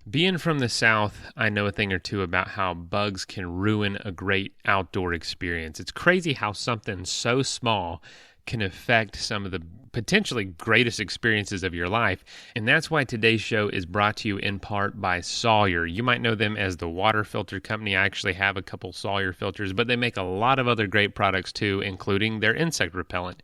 Being from the South, I know a thing or two about how bugs can ruin a great outdoor experience. It's crazy how something so small can affect some of the potentially greatest experiences of your life. And that's why today's show is brought to you in part by Sawyer. You might know them as the water filter company. I actually have a couple Sawyer filters, but they make a lot of other great products too, including their insect repellent.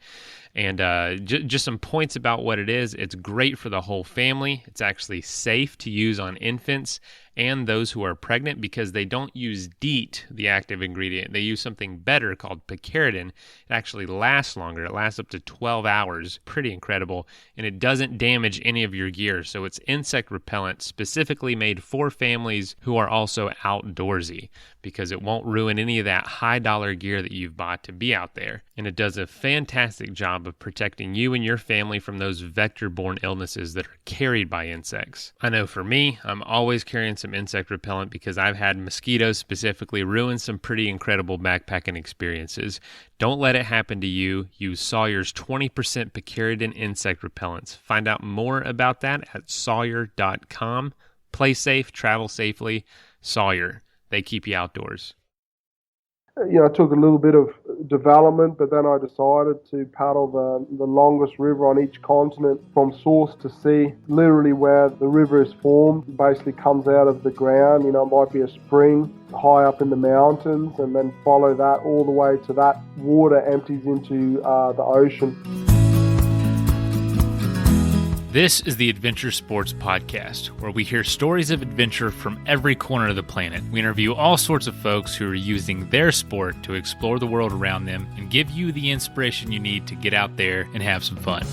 And just some points about what it is. It's great for the whole family. It's actually safe to use on infants and those who are pregnant because they don't use DEET, the active ingredient. They use something better called picaridin. It actually lasts longer. It lasts up to 12 hours. Pretty incredible. And it doesn't damage any of your gear. So it's insect repellent specifically made for families who are also outdoorsy because it won't ruin any of that high dollar gear that you've bought to be out there. And it does a fantastic job of protecting you and your family from those vector-borne illnesses that are carried by insects. I know for me, I'm always carrying some insect repellent because I've had mosquitoes specifically ruin some pretty incredible backpacking experiences. Don't let it happen to you. Use Sawyer's 20% picaridin insect repellents. Find out more about that at sawyer.com. Play safe, travel safely. Sawyer. They keep you outdoors. I took a little bit of development, but then I decided to paddle the longest river on each continent from source to sea, literally where the river is formed, basically comes out of the ground. It might be a spring high up in the mountains, and then follow that all the way to that water empties into the ocean. This is the Adventure Sports Podcast, where we hear stories of adventure from every corner of the planet. We interview all sorts of folks who are using their sport to explore the world around them and give you the inspiration you need to get out there and have some fun.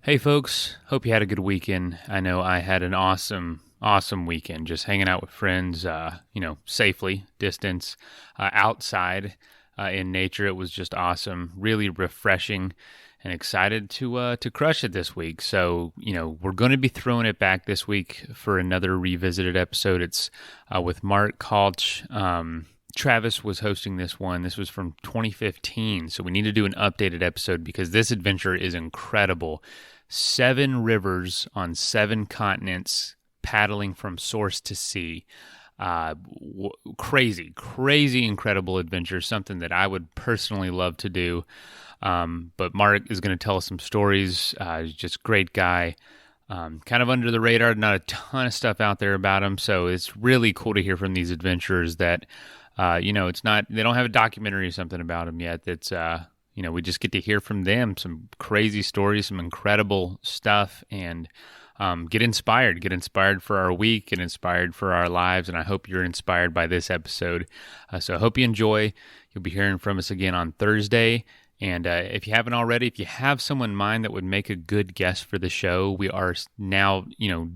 Hey folks, hope you had a good weekend. I know I had an awesome weekend, just hanging out with friends, safely, distance, outside in nature. It was just awesome, really refreshing, and excited to crush it this week. So, we're going to be throwing it back this week for another revisited episode. It's with Mark Kalch. Travis was hosting this one. This was from 2015, so we need to do an updated episode because this adventure is incredible. 7 rivers on 7 continents, paddling from source to sea. Crazy, incredible adventure, something that I would personally love to do. But Mark is going to tell us some stories. He's just a great guy. Kind of under the radar, not a ton of stuff out there about him. So it's really cool to hear from these adventurers that, it's not, they don't have a documentary or something about them yet. That's, we just get to hear from them, some crazy stories, some incredible stuff, and get inspired for our week, get inspired for our lives, and I hope you're inspired by this episode. So I hope you enjoy. You'll be hearing from us again on Thursday, and if you haven't already, if you have someone in mind that would make a good guest for the show, we are now,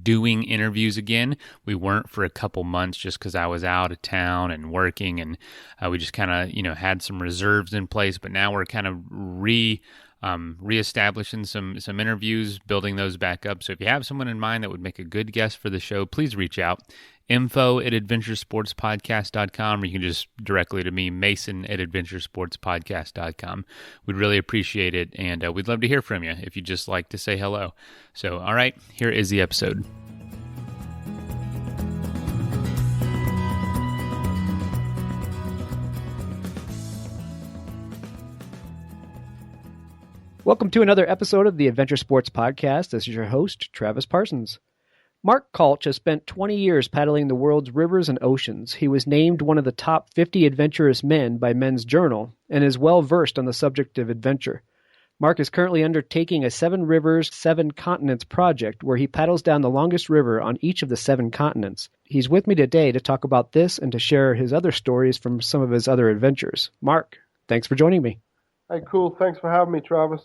doing interviews again. We weren't for a couple months just because I was out of town and working, and we just kind of, had some reserves in place, but now we're kind of reestablishing some interviews, building those back up. So if you have someone in mind that would make a good guest for the show, please reach out. info@adventuresportspodcast.com, or you can just directly to me, mason@adventuresportspodcast.com. We'd really appreciate it, and we'd love to hear from you if you'd just like to say hello. So, all right, here is the episode. Welcome to another episode of the Adventure Sports Podcast. This is your host, Travis Parsons. Mark Kalch has spent 20 years paddling the world's rivers and oceans. He was named one of the top 50 adventurous men by Men's Journal and is well versed on the subject of adventure. Mark is currently undertaking a 7 rivers, 7 continents project where he paddles down the longest river on each of the 7 continents. He's with me today to talk about this and to share his other stories from some of his other adventures. Mark, thanks for joining me. Hey, cool. Thanks for having me, Travis.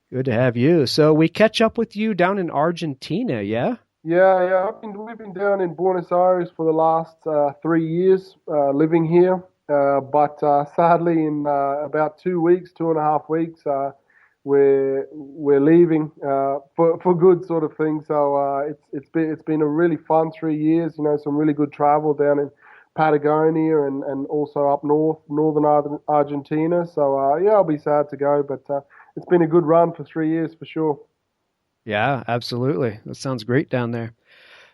Good to have you. So we catch up with you down in Argentina, yeah? Yeah. We've been down in Buenos Aires for the last 3 years, living here. But sadly, in about 2.5 weeks, we're leaving for good, sort of thing. So it's been a really fun 3 years. Some really good travel down in Patagonia and also up northern Argentina. So yeah, I'll be sad to go, but it's been a good run for 3 years for sure. Yeah, absolutely. That sounds great down there.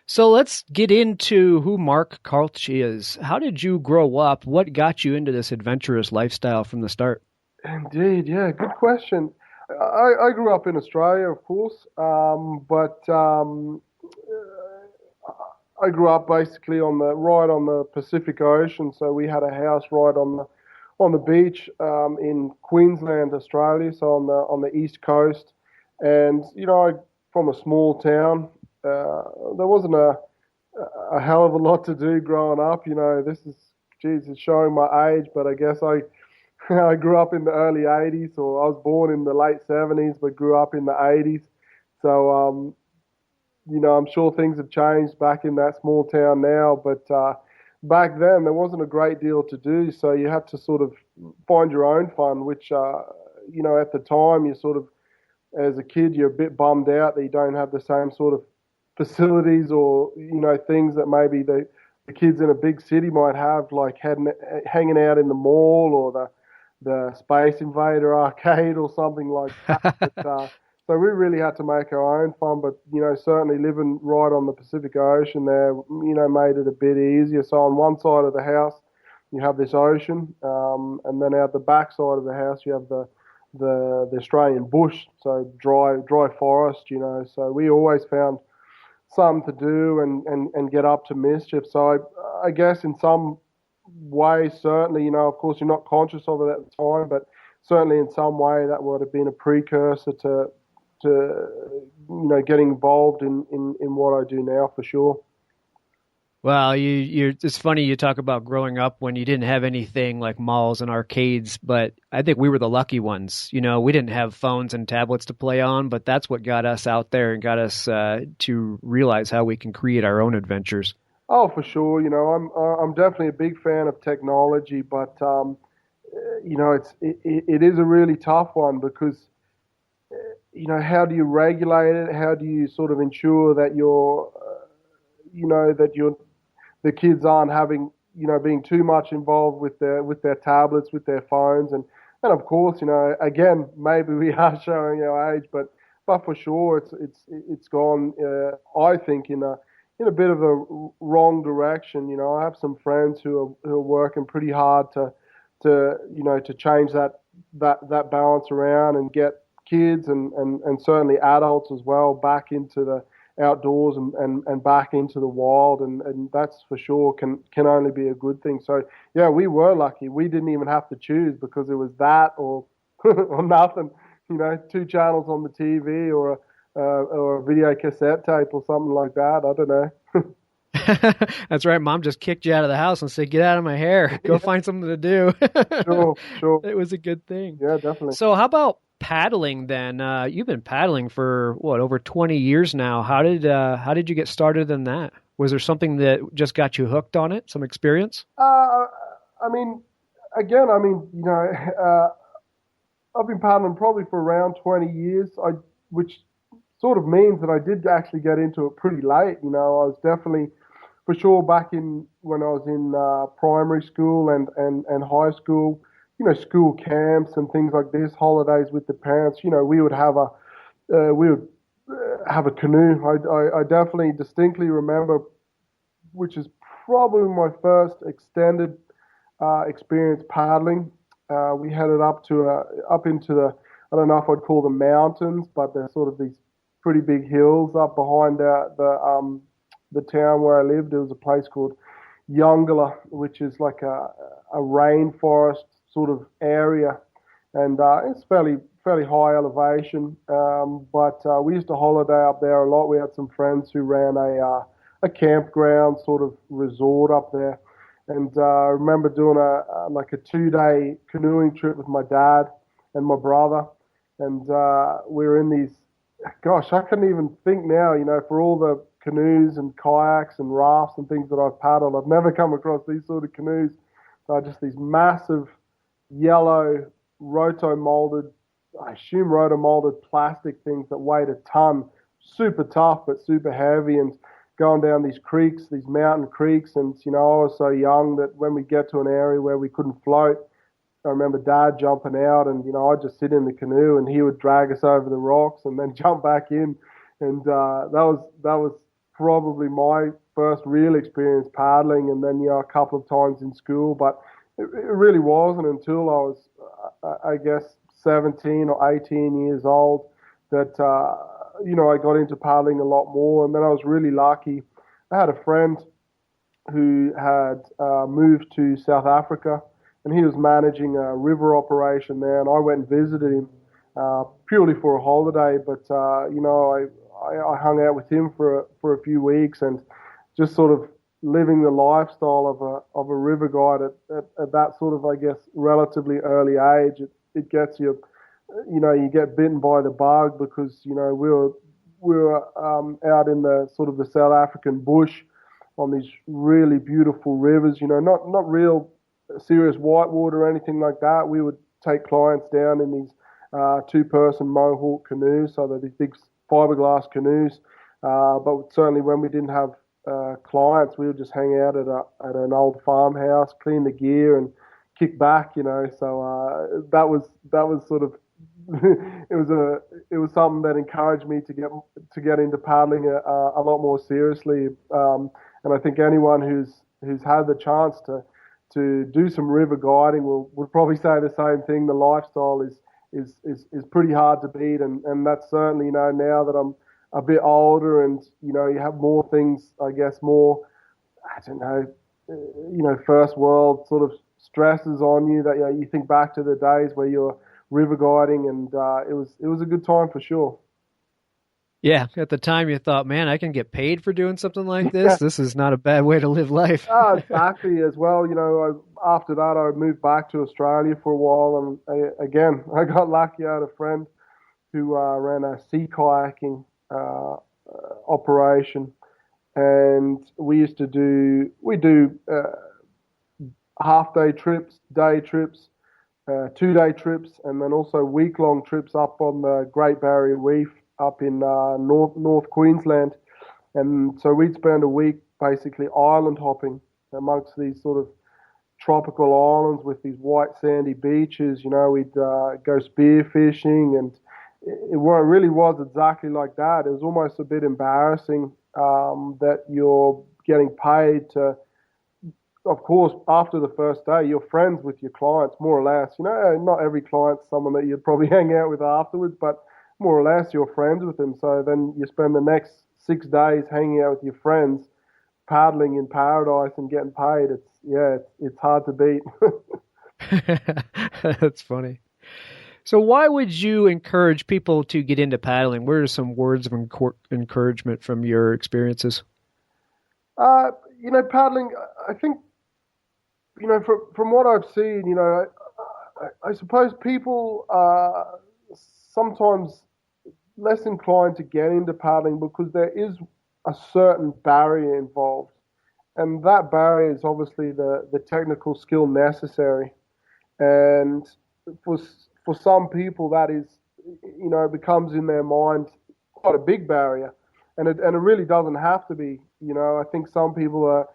So let's get into who Mark Kalch is. How did you grow up? What got you into this adventurous lifestyle from the start? Indeed, yeah, good question. I grew up in Australia, of course, but I grew up basically right on the Pacific Ocean. So we had a house right on the beach in Queensland, Australia, so on the east coast. And from a small town, there wasn't a hell of a lot to do growing up. This is, geez, it's showing my age, but I guess I I grew up in the early 80s, or I was born in the late 70s, but grew up in the 80s. So, I'm sure things have changed back in that small town now, but back then there wasn't a great deal to do. So you had to sort of find your own fun, which, at the time, you sort of, as a kid, you're a bit bummed out that you don't have the same sort of facilities or, things that maybe the kids in a big city might have, like hanging out in the mall or the Space Invader arcade or something like that. But, so we really had to make our own fun, but certainly living right on the Pacific Ocean there, made it a bit easier. So on one side of the house, you have this ocean, and then out the back side of the house, you have the Australian bush, so dry forest. So we always found something to do and get up to mischief. So I guess in some way, certainly, of course, you're not conscious of it at the time, but certainly in some way that would have been a precursor to getting involved in what I do now for sure. Well, it's funny you talk about growing up when you didn't have anything like malls and arcades, but I think we were the lucky ones. We didn't have phones and tablets to play on, but that's what got us out there and got us to realize how we can create our own adventures. Oh, for sure. I'm definitely a big fan of technology, but it is a really tough one because how do you regulate it? How do you sort of ensure that the kids aren't having, being too much involved with their tablets, with their phones, and of course, again, maybe we are showing our age, but for sure, it's gone. I think in a bit of a wrong direction. I have some friends who are working pretty hard to change that balance around and get kids and certainly adults as well back into the outdoors and back into the wild, and that's for sure can only be a good thing. So yeah, we were lucky. We didn't even have to choose because it was that or or nothing. Two channels on the TV or a video cassette tape or something like that. I don't know. That's right. Mom just kicked you out of the house and said, "Get out of my hair. Go find something to do." Sure. It was a good thing. Yeah, definitely. So how about paddling then? You've been paddling for over 20 years now. How did you get started in that? Was there something that just got you hooked on it? Some experience? I mean, again, I've been paddling probably for around 20 years, which sort of means that I did actually get into it pretty late. I was definitely, for sure, back in when I was in primary school and high school, school camps and things like this, holidays with the parents. We would have a canoe. I definitely distinctly remember, which is probably my first extended experience paddling. We headed up into I don't know if I'd call them mountains, but they're sort of these pretty big hills up behind the town where I lived. There was a place called Yangtze, which is like a rainforest sort of area, and it's fairly high elevation. But we used to holiday up there a lot. We had some friends who ran a campground sort of resort up there, and I remember doing like a 2-day canoeing trip with my dad and my brother, and we were in these. Gosh, I couldn't even think now. For all the canoes and kayaks and rafts and things that I've paddled, I've never come across these sort of canoes. Just these massive yellow roto-molded, I assume roto-molded plastic things that weighed a ton, super tough but super heavy. And going down these creeks, these mountain creeks. And, I was so young that when we get to an area where we couldn't float, I remember Dad jumping out and, I'd just sit in the canoe and he would drag us over the rocks and then jump back in. And that was probably my first real experience paddling, and then, a couple of times in school. But it really wasn't until I was, I guess, 17 or 18 years old that, I got into paddling a lot more. And then I was really lucky. I had a friend who had moved to South Africa, and he was managing a river operation there, and I went and visited him purely for a holiday. But I hung out with him for a few weeks, and just sort of living the lifestyle of a river guide at that sort of, I guess, relatively early age. It gets you, you get bitten by the bug, because we were out in the sort of the South African bush on these really beautiful rivers. Not real serious whitewater or anything like that. We would take clients down in these two-person mohawk canoes, so they're these big fiberglass canoes. But certainly when we didn't have clients, we would just hang out at an old farmhouse, clean the gear, and kick back. So that was sort of it was something that encouraged me to get into paddling a lot more seriously. And I think anyone who's had the chance to do some river guiding would probably say the same thing. The lifestyle is pretty hard to beat, and that's certainly, now that I'm a bit older, and you have more things, I guess, more, I don't know, first world sort of stresses on you, that you think back to the days where you're river guiding, and it was a good time for sure. Yeah, at the time you thought, man, I can get paid for doing something like this. This is not a bad way to live life. Exactly. As well, after that, I moved back to Australia for a while, and I got lucky. I had a friend who ran a sea kayaking operation, and we do half-day trips, day trips, 2-day trips, and then also week-long trips up on the Great Barrier Reef up in North Queensland. And so we'd spend a week basically island hopping amongst these sort of tropical islands with these white sandy beaches. We'd go spear fishing, and it really was exactly like that. It was almost a bit embarrassing that you're getting paid to, of course, after the first day, you're friends with your clients, more or less. Not every client's someone that you'd probably hang out with afterwards, but more or less you're friends with them. So then you spend the next 6 days hanging out with your friends, paddling in paradise and getting paid. It's hard to beat. That's funny. So why would you encourage people to get into paddling? What are some words of encouragement from your experiences? Paddling, I think, from what I've seen, I suppose people are sometimes less inclined to get into paddling because there is a certain barrier involved. And that barrier is obviously the technical skill necessary. And for some people, that is, becomes in their mind quite a big barrier. And it really doesn't have to be. I think some people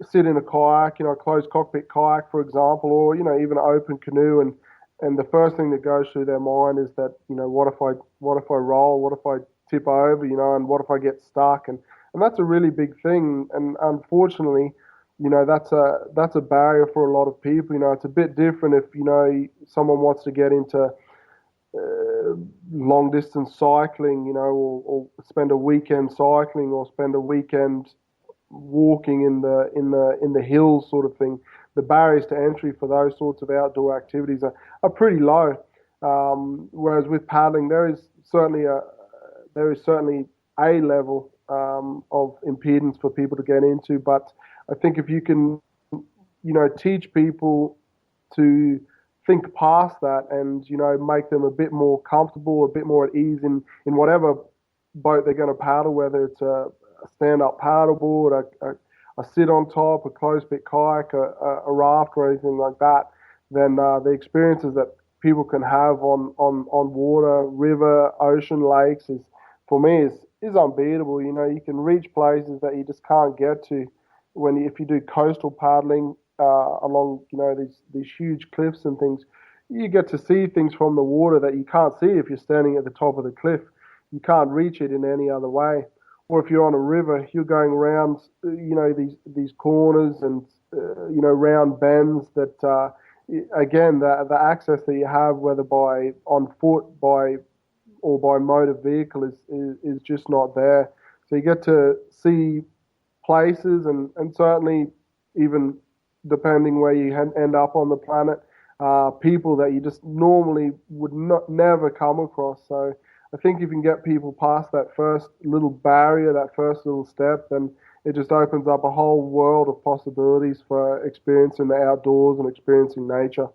sit in a kayak, a closed cockpit kayak, for example, or, even an open canoe, and the first thing that goes through their mind is that, what if I roll, what if I tip over, and what if I get stuck? And that's a really big thing. And unfortunately, that's a barrier for a lot of people. It's a bit different if, someone wants to get into long distance cycling, or spend a weekend cycling, or spend a weekend walking in the hills, sort of thing. The barriers to entry for those sorts of outdoor activities are pretty low. Whereas with paddling, there is certainly a level of impedance for people to get into. But I think if you can, teach people to think past that, and make them a bit more comfortable, a bit more at ease in whatever boat they're going to paddle, whether it's a stand-up paddleboard, a sit on top, a closed bit kayak, a raft, or anything like that, then the experiences that people can have on water, river, ocean, lakes is is unbeatable. You know, you can reach places that you just can't get to if you do coastal paddling along, you know, these huge cliffs and things. You get to see things from the water that you can't see if you're standing at the top of the cliff. You can't reach it in any other way. Or if you're on a river, you're going around, you know, these corners and you know, round bends that again, the access that you have, whether by on foot, or by motor vehicle, is just not there. So you get to see places, and certainly even depending where you end up on the planet, people that you just normally would never come across. So I think if you can get people past that first little barrier, that first little step, then it just opens up a whole world of possibilities for experiencing the outdoors and experiencing nature.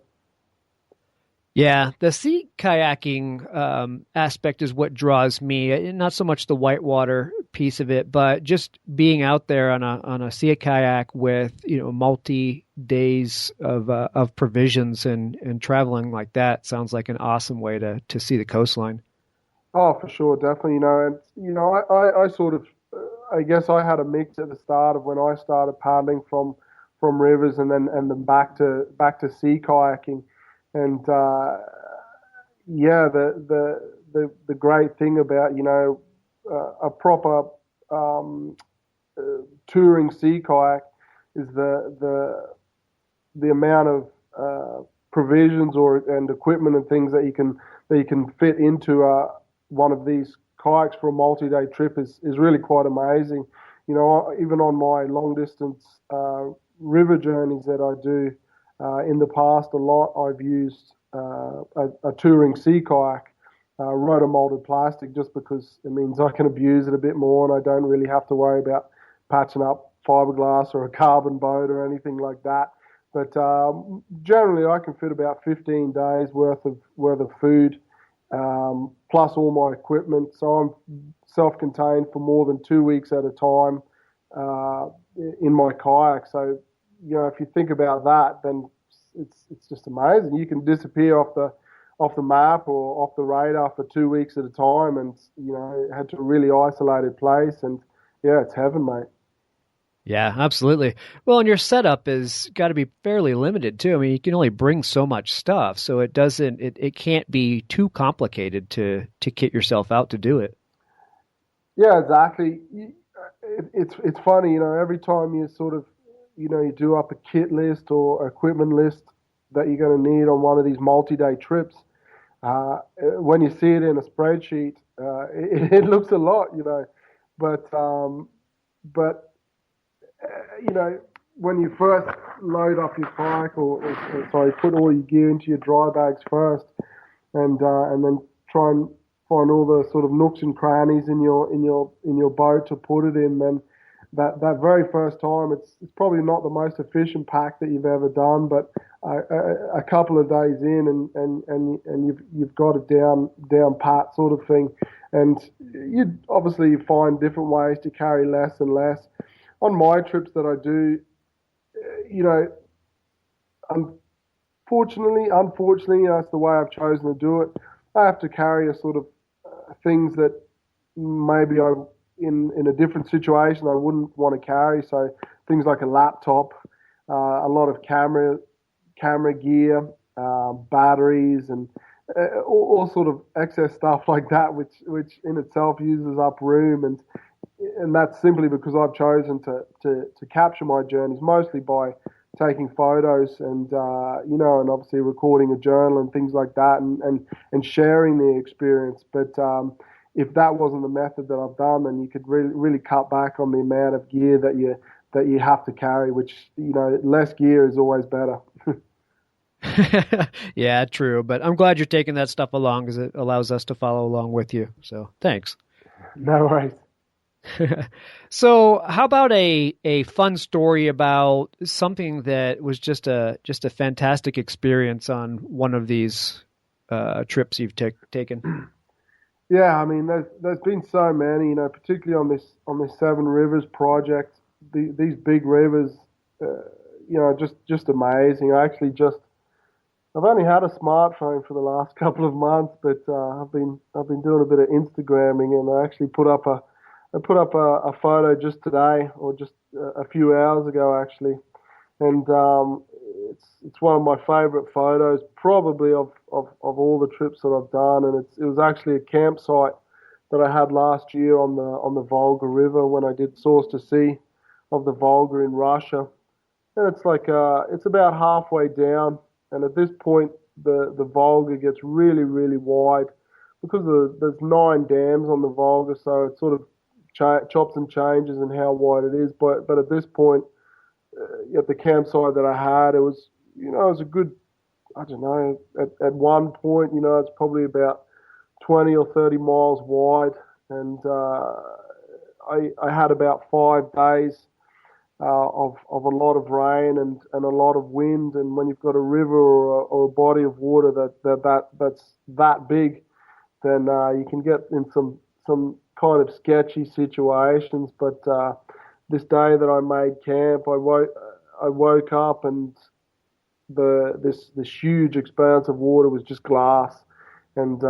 Yeah, the sea kayaking aspect is what draws me. Not so much the whitewater piece of it, but just being out there on a sea kayak with, you know, multi days of provisions and traveling like that sounds like an awesome way to see the coastline. Oh, for sure, definitely. You know, and you know, I sort of, I guess I had a mix at the start of when I started paddling from rivers and then back to sea kayaking, and yeah, the great thing about, you know, a proper touring sea kayak is the amount of provisions and equipment and things that you can fit into one of these kayaks for a multi-day trip is really quite amazing. You know, even on my long distance river journeys that I do in the past a lot, I've used a touring sea kayak, rotomolded plastic, just because it means I can abuse it a bit more and I don't really have to worry about patching up fiberglass or a carbon boat or anything like that. But generally, I can fit about 15 days worth of food, plus all my equipment. So I'm self-contained for more than 2 weeks at a time in my kayak. So, you know, if you think about that, then it's just amazing. You can disappear off the map or off the radar for 2 weeks at a time, and you know, head to a really isolated place, and yeah, it's heaven, mate. Yeah, absolutely. Well, and your setup is got to be fairly limited too. I mean, you can only bring so much stuff, so it can't be too complicated to kit yourself out to do it. Yeah, exactly. It's funny, you know, every time you sort of, you know, you do up a kit list or equipment list that you're going to need on one of these multi-day trips. When you see it in a spreadsheet, it looks a lot, you know, but you know, when you first load up your kayak, or sorry, put all your gear into your dry bags first, and then try and find all the sort of nooks and crannies in your boat to put it in, then that very first time, it's probably not the most efficient pack that you've ever done, but a couple of days in, and you've got it down pat sort of thing, and you obviously find different ways to carry less and less. On my trips that I do, you know, unfortunately, that's the way I've chosen to do it. I have to carry a sort of things that maybe in a different situation I wouldn't want to carry. So things like a laptop, a lot of camera gear, batteries, and all sort of excess stuff like that, which in itself uses up room, and that's simply because I've chosen to capture my journeys mostly by taking photos and you know, and obviously recording a journal and things like that, and sharing the experience. But if that wasn't the method that I've done, then you could really cut back on the amount of gear that you have to carry, which, you know, less gear is always better. Yeah, true. But I'm glad you're taking that stuff along because it allows us to follow along with you. So thanks. No worries. So, how about a fun story about something that was just a fantastic experience on one of these trips you've taken? Yeah, I mean, there's been so many, you know, particularly on this Seven Rivers project. These big rivers, you know, just amazing. I've only had a smartphone for the last couple of months, but I've been doing a bit of Instagramming, and I actually put up I put up a photo just today, or just a few hours ago actually, and it's one of my favourite photos, probably of all the trips that I've done, and it was actually a campsite that I had last year on the Volga River when I did Source to Sea of the Volga in Russia, and it's like it's about halfway down, and at this point the Volga gets really really wide because there's 9 dams on the Volga, so it sort of chops and changes in how wide it is. But at this point, at the campsite that I had, it was it was a good, I don't know, at one point, it's probably about 20 or 30 miles wide, and I had about 5 days of a lot of rain and a lot of wind. And when you've got a river or a body of water that's that big, then you can get in some kind of sketchy situations. But this day that I made camp, I woke up and this huge expanse of water was just glass. And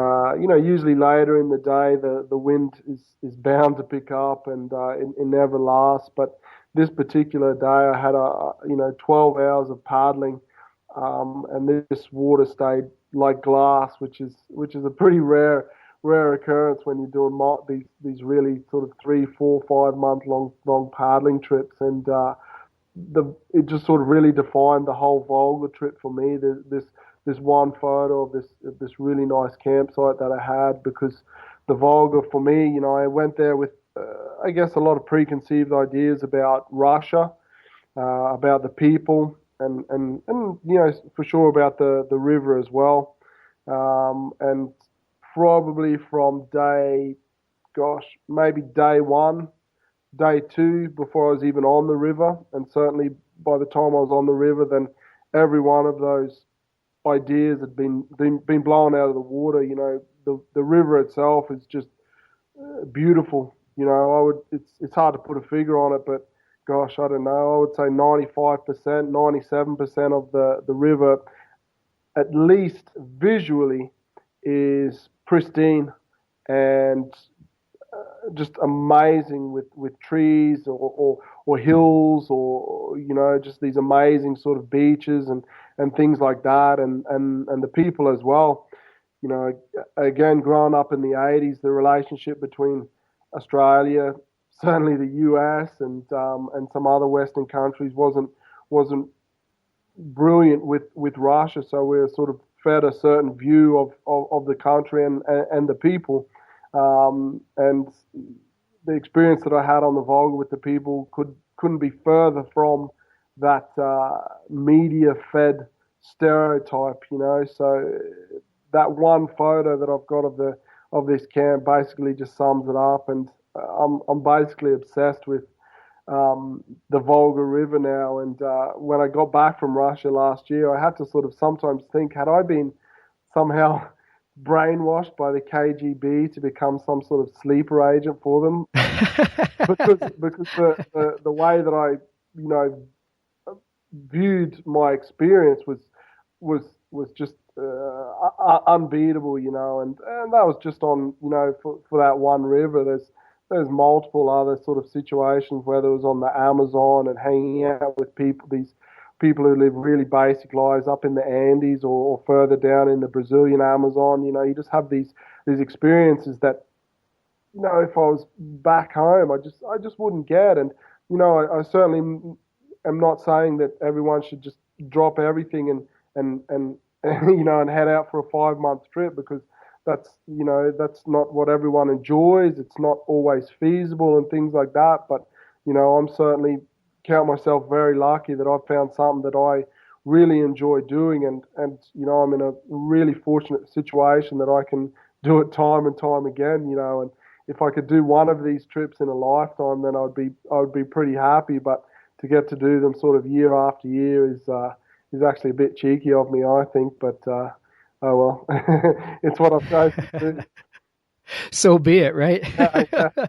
usually later in the day, the wind is bound to pick up, and it never lasts. But this particular day, I had 12 hours of paddling, and this water stayed like glass, which is a pretty rare occurrence when you're doing these really sort of 3, 4, 5 month long paddling trips. And it just sort of really defined the whole Volga trip for me. This one photo of this really nice campsite that I had, because the Volga for me, I went there with I guess a lot of preconceived ideas about Russia, about the people, and for sure about the river as well. And probably from maybe day 1, day 2, before I was even on the river, and certainly by the time I was on the river, then every one of those ideas had been blown out of the water. The river itself is just beautiful. It's hard to put a figure on it, but gosh, I don't know. I would say 95%, 97% of the river, at least visually, is pristine and just amazing, with trees or hills, or just these amazing sort of beaches and things like that, and the people as well. Again, growing up in the 80s, the relationship between Australia, certainly the US, and some other Western countries wasn't brilliant with Russia. So we were sort of fed a certain view of the country and the people. And the experience that I had on the Volga with the people couldn't be further from that media-fed stereotype. So that one photo that I've got of this camp basically just sums it up. And I'm basically obsessed with the Volga River now. And when I got back from Russia last year, I had to sort of sometimes think, had I been somehow brainwashed by the KGB to become some sort of sleeper agent for them? because the way that I viewed my experience was just unbeatable, and that was just on for that one river. There's multiple other sort of situations, whether it was on the Amazon and hanging out with these people who live really basic lives up in the Andes, or further down in the Brazilian Amazon. You just have these experiences that if I was back home, I just wouldn't get. And I certainly am not saying that everyone should just drop everything and and head out for a 5-month trip, because that's not what everyone enjoys. It's not always feasible and things like that. But I'm certainly count myself very lucky that I've found something that I really enjoy doing, and I'm in a really fortunate situation that I can do it time and time again. And if I could do one of these trips in a lifetime, then I would be pretty happy. But to get to do them sort of year after year is actually a bit cheeky of me, I think. But oh well, it's what I've chosen to do. So be it, right? Yeah.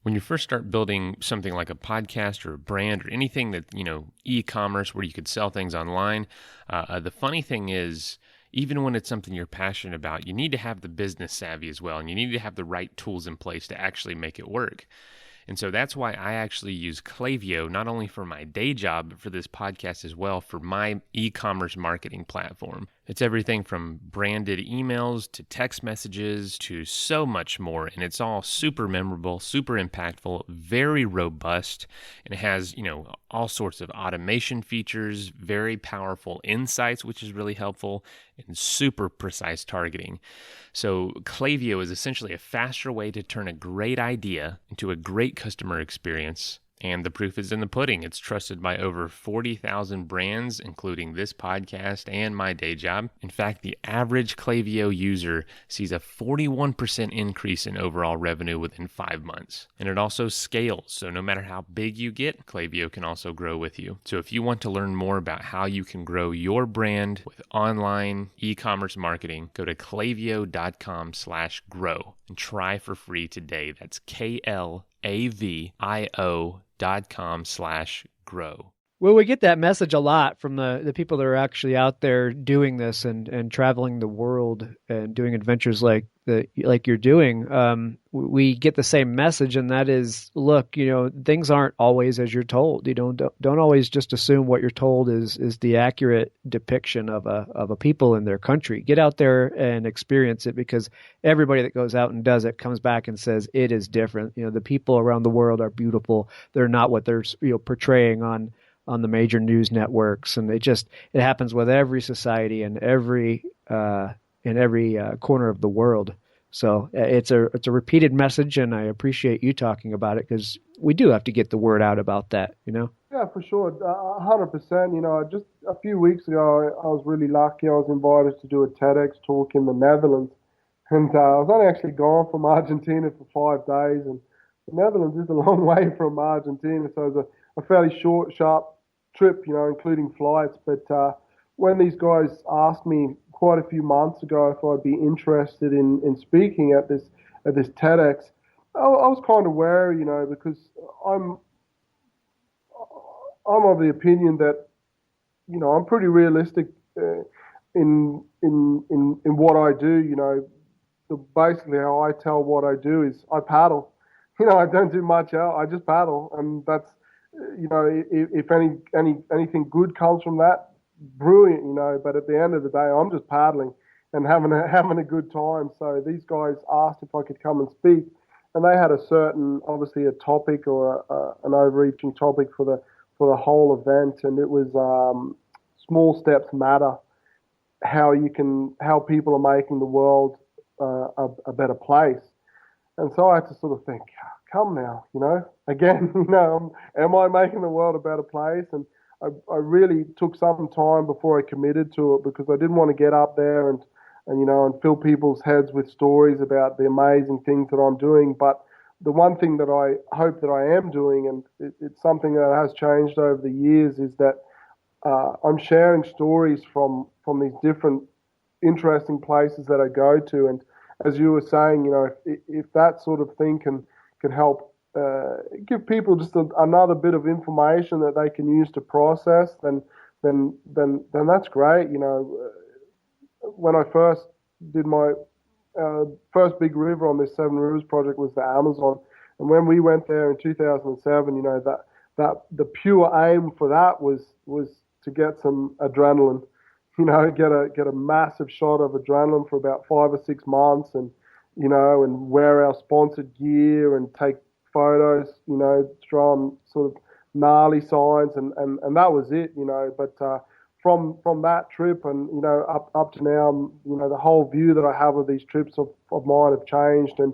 When you first start building something like a podcast or a brand or anything that, e-commerce where you could sell things online, the funny thing is, even when it's something you're passionate about, you need to have the business savvy as well, and you need to have the right tools in place to actually make it work. And so that's why I actually use Klaviyo, not only for my day job, but for this podcast as well, for my e-commerce marketing platform. It's everything from branded emails to text messages to so much more. And it's all super memorable, super impactful, very robust. And it has, all sorts of automation features, very powerful insights, which is really helpful, and super precise targeting. So Klaviyo is essentially a faster way to turn a great idea into a great customer experience. And the proof is in the pudding. It's trusted by over 40,000 brands, including this podcast and my day job. In fact, the average Klaviyo user sees a 41% increase in overall revenue within 5 months. And it also scales, so no matter how big you get, Klaviyo can also grow with you. So if you want to learn more about how you can grow your brand with online e-commerce marketing, go to klaviyo.com/grow and try for free today. That's KLAVIO.com/grow. Well, we get that message a lot from the people that are actually out there doing this and traveling the world and doing adventures like you're doing. We get the same message, and that is, look, things aren't always as you're told. Don't always just assume what you're told is the accurate depiction of a people in their country. Get out there and experience it, because everybody that goes out and does it comes back and says it is different. The people around the world are beautiful. They're not what they're portraying on the major news networks, and it happens with every society and every corner of the world. So it's a repeated message, and I appreciate you talking about it, because we do have to get the word out about that. Yeah, for sure, 100%. Just a few weeks ago, I was really lucky. I was invited to do a TEDx talk in the Netherlands, and I was only actually gone from Argentina for 5 days, and the Netherlands is a long way from Argentina, so it was a fairly short, sharp trip, including flights. But when these guys asked me quite a few months ago if I'd be interested in speaking at this TEDx, I was kind of wary, because I'm of the opinion that I'm pretty realistic in what I do. Basically how I tell what I do is I paddle. I don't do much else. I just paddle, and that's if anything good comes from that, brilliant, but at the end of the day, I'm just paddling and having a good time. So these guys asked if I could come and speak, and they had obviously a topic or an overreaching topic for the whole event, and it was small steps matter. How people are making the world a better place. And so I had to sort of think, come now, again, am I making the world a better place? And I really took some time before I committed to it, because I didn't want to get up there and fill people's heads with stories about the amazing things that I'm doing. But the one thing that I hope that I am doing, and it's something that has changed over the years, is that I'm sharing stories from these different interesting places that I go to. And as you were saying, if that sort of thing can help give people just another bit of information that they can use to process, then that's great. When I first did my first big river on this Seven Rivers project was the Amazon, and when we went there in 2007, that the pure aim for that was to get some adrenaline. Get a massive shot of adrenaline for about 5 or 6 months, and and wear our sponsored gear and take photos, throw on sort of gnarly signs, and that was it, But from that trip and up to now, the whole view that I have of these trips of mine have changed, and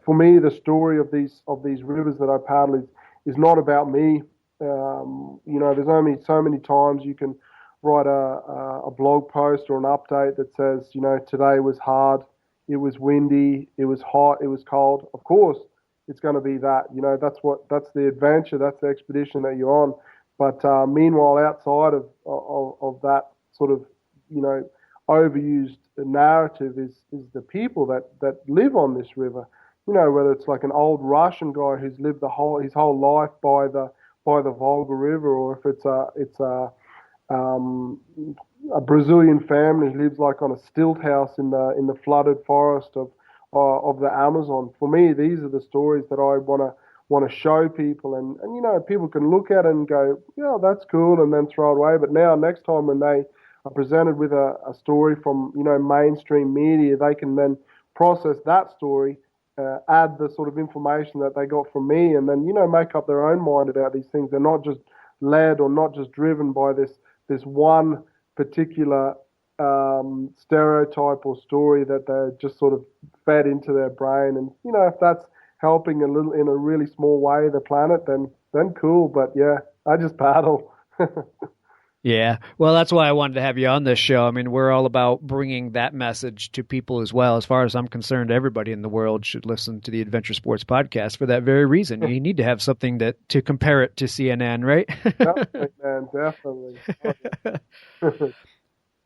for me the story of these rivers that I paddle is not about me. There's only so many times you can write a blog post or an update that says, today was hard, it was windy, it was hot, it was cold. Of course, it's going to be that. That's the adventure, that's the expedition that you're on. But meanwhile, outside of that sort of, overused narrative is the people that live on this river. Whether it's like an old Russian guy who's lived his whole life by the Volga River, or if it's a Brazilian family who lives like on a stilt house in the flooded forest of of the Amazon. For me, these are the stories that I want to show people, and people can look at it and go, yeah, that's cool, and then throw it away. But now, next time when they are presented with a story from mainstream media, they can then process that story, add the sort of information that they got from me, and then make up their own mind about these things. They're not just led or not just driven by this one particular stereotype or story that they're just sort of fed into their brain. And if that's helping a little in a really small way the planet, then cool. But yeah, I just paddle. Yeah. Well, that's why I wanted to have you on this show. I mean, we're all about bringing that message to people as well. As far as I'm concerned, everybody in the world should listen to the Adventure Sports podcast for that very reason. You need to have something to compare it to CNN, right? Definitely, man. Definitely.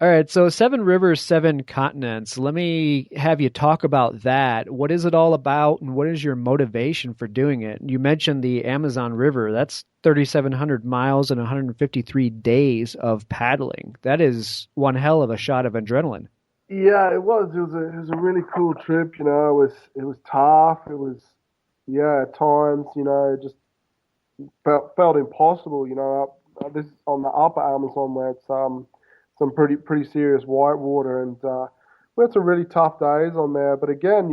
All right, so 7 rivers, 7 continents. Let me have you talk about that. What is it all about, and what is your motivation for doing it? You mentioned the Amazon River. That's 3,700 miles and 153 days of paddling. That is one hell of a shot of adrenaline. Yeah, it was. It was a really cool trip. It was tough. It was, at times, it just felt impossible. This is on the upper Amazon where it's some pretty serious whitewater, and we had some really tough days on there. But again,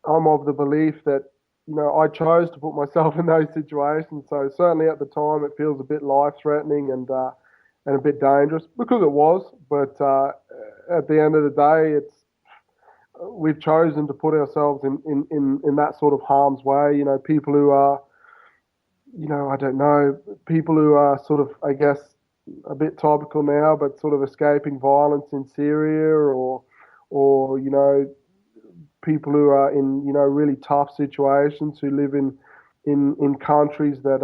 I'm of the belief that I chose to put myself in those situations. So certainly at the time, it feels a bit life-threatening and a bit dangerous because it was. But at the end of the day, we've chosen to put ourselves in that sort of harm's way. People who are, I don't know, people who are sort of, I guess, a bit topical now, but sort of escaping violence in Syria, or people who are in really tough situations, who live in countries that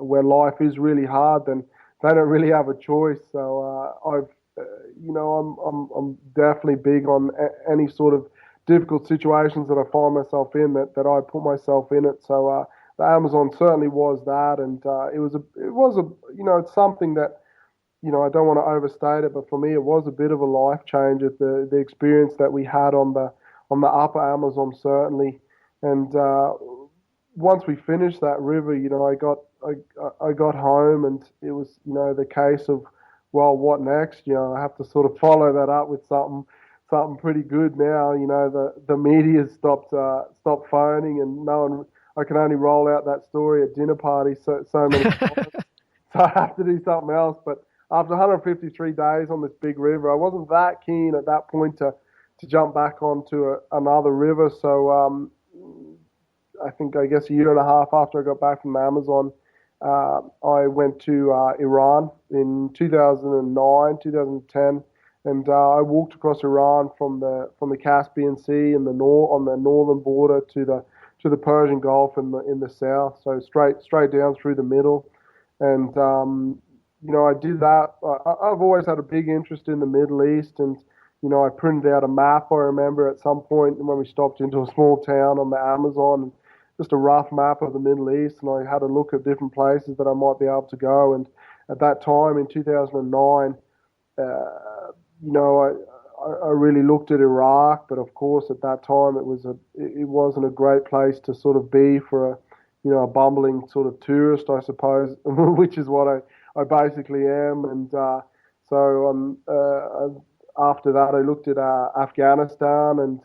where life is really hard, then they don't really have a choice. So I'm definitely big on any sort of difficult situations that I find myself in, that I put myself in it. So the Amazon certainly was that, and it's something that I don't want to overstate it, but for me it was a bit of a life changer, the experience that we had on the upper Amazon certainly. And once we finished that river, I got home, and it was the case of, well, what next? I have to sort of follow that up with something pretty good now. The media stopped phoning, and no one. I can only roll out that story at dinner parties so many times. So I have to do something else. But after 153 days on this big river, I wasn't that keen at that point to jump back onto another river. So I guess a year and a half after I got back from the Amazon, I went to Iran in 2009, 2010, and I walked across Iran from the Caspian Sea on the northern border to the Persian Gulf in the south, so straight down through the middle. And I did that. I've always had a big interest in the Middle East, and I printed out a map. I remember at some point when we stopped into a small town on the Amazon, just a rough map of the Middle East, and I had a look at different places that I might be able to go. And at that time in 2009, I really looked at Iraq, but of course at that time it wasn't a great place to sort of be for a bumbling sort of tourist, I suppose, which is what I basically am. And after that I looked at Afghanistan, and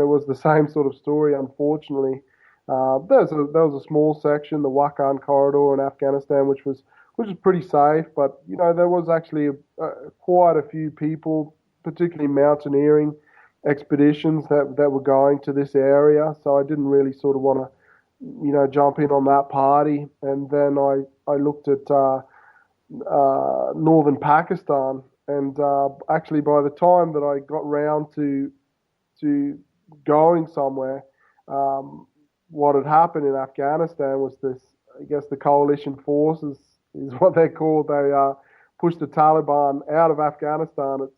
it was the same sort of story, unfortunately. There was a small section, the Wakhan corridor in Afghanistan, which was pretty safe, but there was actually quite a few people, particularly mountaineering expeditions that were going to this area. So I didn't really sort of want to jump in on that party. And then I looked at northern Pakistan, and actually by the time that I got round to going somewhere, what had happened in Afghanistan was this. I guess the coalition forces is what they're called. They pushed the Taliban out of Afghanistan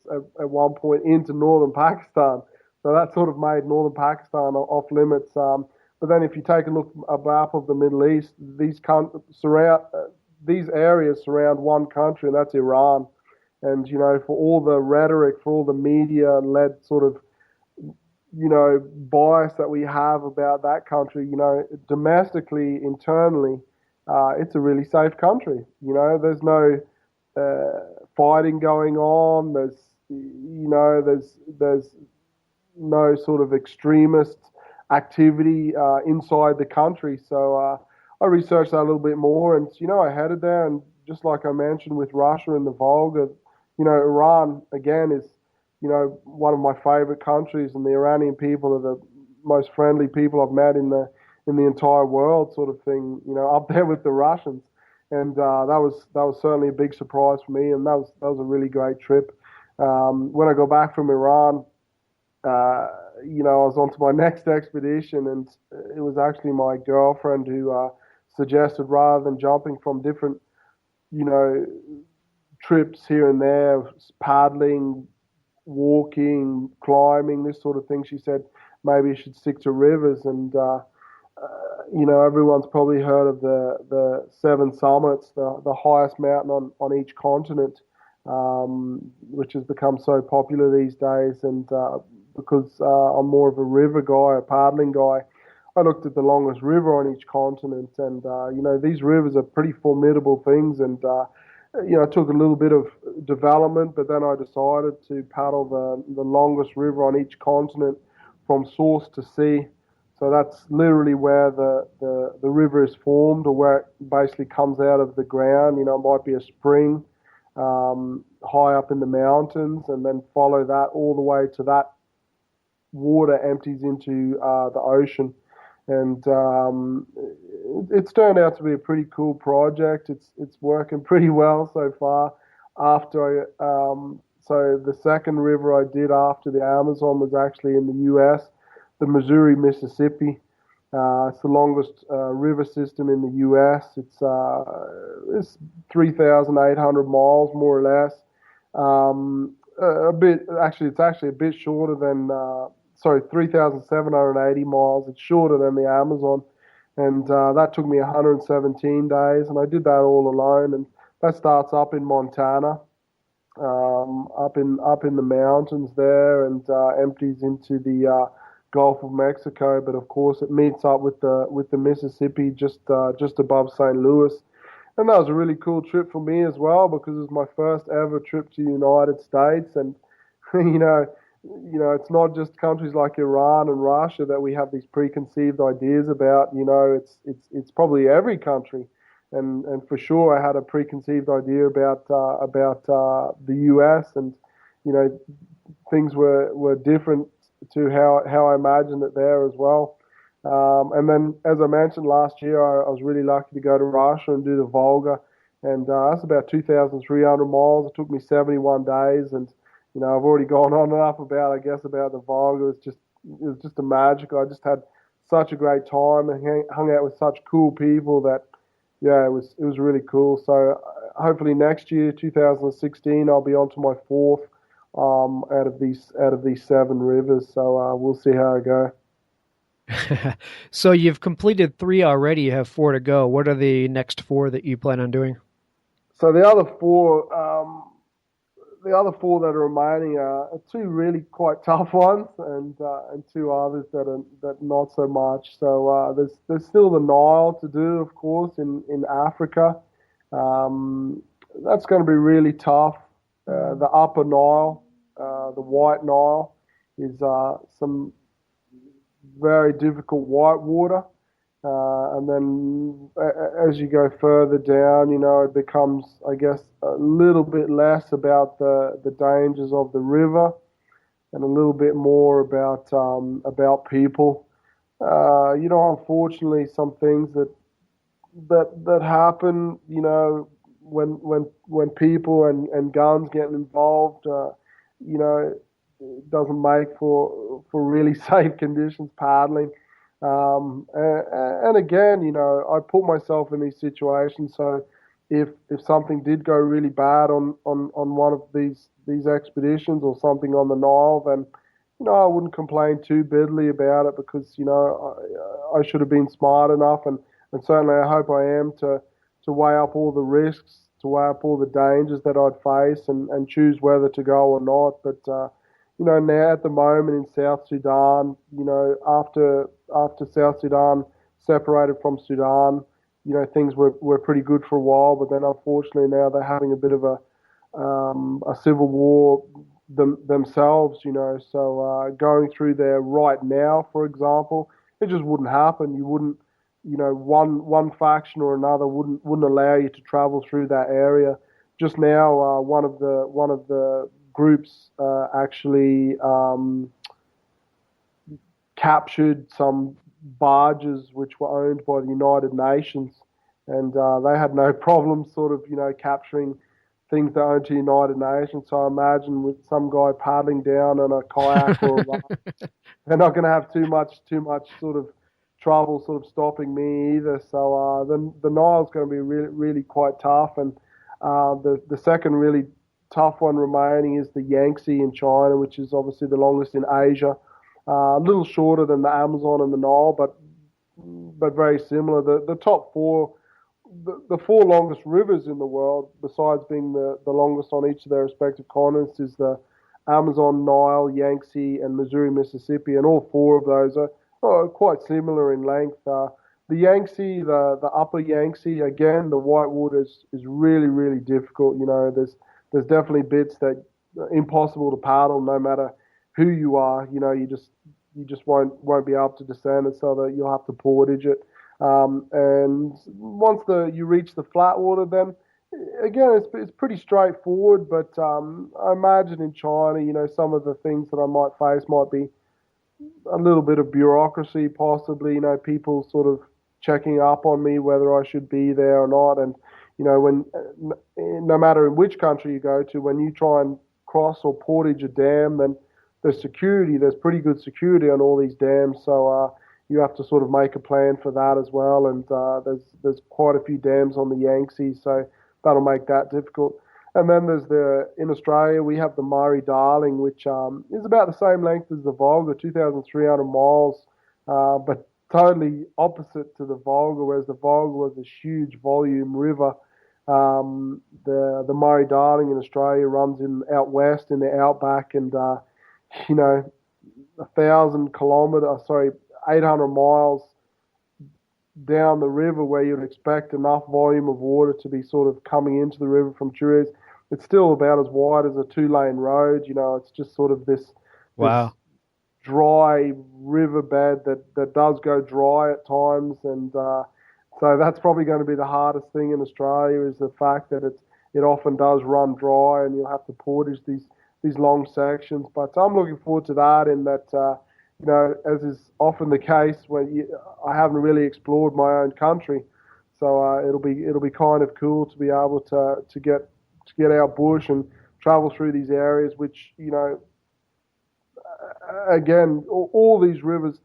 at one point into northern Pakistan. So that sort of made northern Pakistan off limits. But then if you take a look at a map of the Middle East, these areas surround one country, and that's Iran. And, for all the rhetoric, for all the media-led sort of, bias that we have about that country, domestically, internally, it's a really safe country. There's no fighting going on. There's no sort of extremist activity inside the country. So I researched that a little bit more, and I headed there, and just like I mentioned with Russia and the Volga, Iran again is one of my favorite countries, and the Iranian people are the most friendly people I've met in the entire world, sort of thing. Up there with the Russians, and that was certainly a big surprise for me, and that was a really great trip. When I got back from Iran, I was on to my next expedition, and it was actually my girlfriend who suggested, rather than jumping from different, trips here and there, paddling, walking, climbing, this sort of thing, she said maybe you should stick to rivers. And everyone's probably heard of the Seven Summits, the highest mountain on each continent, which has become so popular these days. And because I'm more of a river guy, a paddling guy, I looked at the longest river on each continent, and these rivers are pretty formidable things. And it took a little bit of development, but then I decided to paddle the longest river on each continent from source to sea. So that's literally where the river is formed, or where it basically comes out of the ground. It might be a spring high up in the mountains, and then follow that all the way to that water empties into the ocean. And it's turned out to be a pretty cool project. It's working pretty well so far. So the second river I did after the Amazon was actually in the U.S., the Missouri Mississippi. It's the longest river system in the U.S. It's 3,800 miles, more or less. It's actually a bit shorter than 3,780 miles. It's shorter than the Amazon, and that took me 117 days, and I did that all alone. And that starts up in Montana, up in the mountains there, and empties into the Gulf of Mexico. But of course, it meets up with the Mississippi just above St. Louis. And that was a really cool trip for me as well, because it was my first ever trip to the United States. And it's not just countries like Iran and Russia that we have these preconceived ideas about. It's probably every country, and for sure I had a preconceived idea about the U.S. and things were different to how I imagined it there as well. And then, as I mentioned, last year I was really lucky to go to Russia and do the Volga, and that's about 2,300 miles. It took me 71 days, and I've already gone on and up about the Volga. It was just a magical. I just had such a great time and hung out with such cool people that, it was really cool. So hopefully next year, 2016, I'll be on to my fourth out of these 7 rivers. So we'll see how I go. So you've completed 3 already. You have 4 to go. What are the next 4 that you plan on doing? So the other 4 that are remaining are 2 really quite tough ones, and 2 others that not so much. So there's still the Nile to do, of course, in Africa. That's going to be really tough. The Upper Nile, the White Nile, is some very difficult white water. And then as you go further down, it becomes, I guess, a little bit less about the dangers of the river and a little bit more about people. Unfortunately, some things that happen, when people and guns get involved, it doesn't make for really safe conditions paddling. And again, I put myself in these situations. So if something did go really bad on one of these expeditions or something on the Nile, then I wouldn't complain too bitterly about it, because I should have been smart enough, and certainly I hope I am to weigh up all the risks to weigh up all the dangers that I'd face and choose whether to go or not. But now at the moment in South Sudan, after South Sudan separated from Sudan, things were pretty good for a while. But then unfortunately now they're having a bit of a civil war themselves. So going through there right now, for example, it just wouldn't happen. You wouldn't. One faction or another wouldn't allow you to travel through that area. Just now, one of the groups actually captured some barges which were owned by the United Nations, and they had no problem sort of capturing things that are owned to the United Nations. So I imagine with some guy paddling down on a kayak or a raft, they're not going to have too much sort of trouble sort of stopping me either. So the Nile's going to be really, really quite tough. And the second really tough one remaining is the Yangtze in China, which is obviously the longest in Asia. A little shorter than the Amazon and the Nile, but very similar. The top four, the four longest rivers in the world, besides being the longest on each of their respective continents, is the Amazon, Nile, Yangtze, and Missouri, Mississippi, and all four of those are quite similar in length. The Yangtze, the upper Yangtze, again, the whitewater is really, really difficult. There's definitely bits that are impossible to paddle, no matter who you are. You just won't be able to descend it, so that you'll have to portage it. And once you reach the flat water, then again it's pretty straightforward. But I imagine in China, some of the things that I might face might be a little bit of bureaucracy, possibly, people sort of checking up on me whether I should be there or not. And, when no matter in which country you go to, when you try and cross or portage a dam, then there's pretty good security on all these dams. So you have to sort of make a plan for that as well. And there's quite a few dams on the Yangtze, so that'll make that difficult. And then in Australia, we have the Murray-Darling, which is about the same length as the Volga, 2,300 miles, but totally opposite to the Volga, whereas the Volga was a huge volume river. The Murray-Darling in Australia runs out west in the outback, and 800 miles down the river, where you'd expect enough volume of water to be sort of coming into the river from trees. It's still about as wide as a 2-lane road. It's just sort of this dry riverbed that does go dry at times. And so that's probably going to be the hardest thing in Australia, is the fact that it often does run dry, and you'll have to portage these long sections. But I'm looking forward to that, in that, as is often the case when I haven't really explored my own country. So it'll be kind of cool to be able to get out bush and travel through these areas, which, again, all these rivers,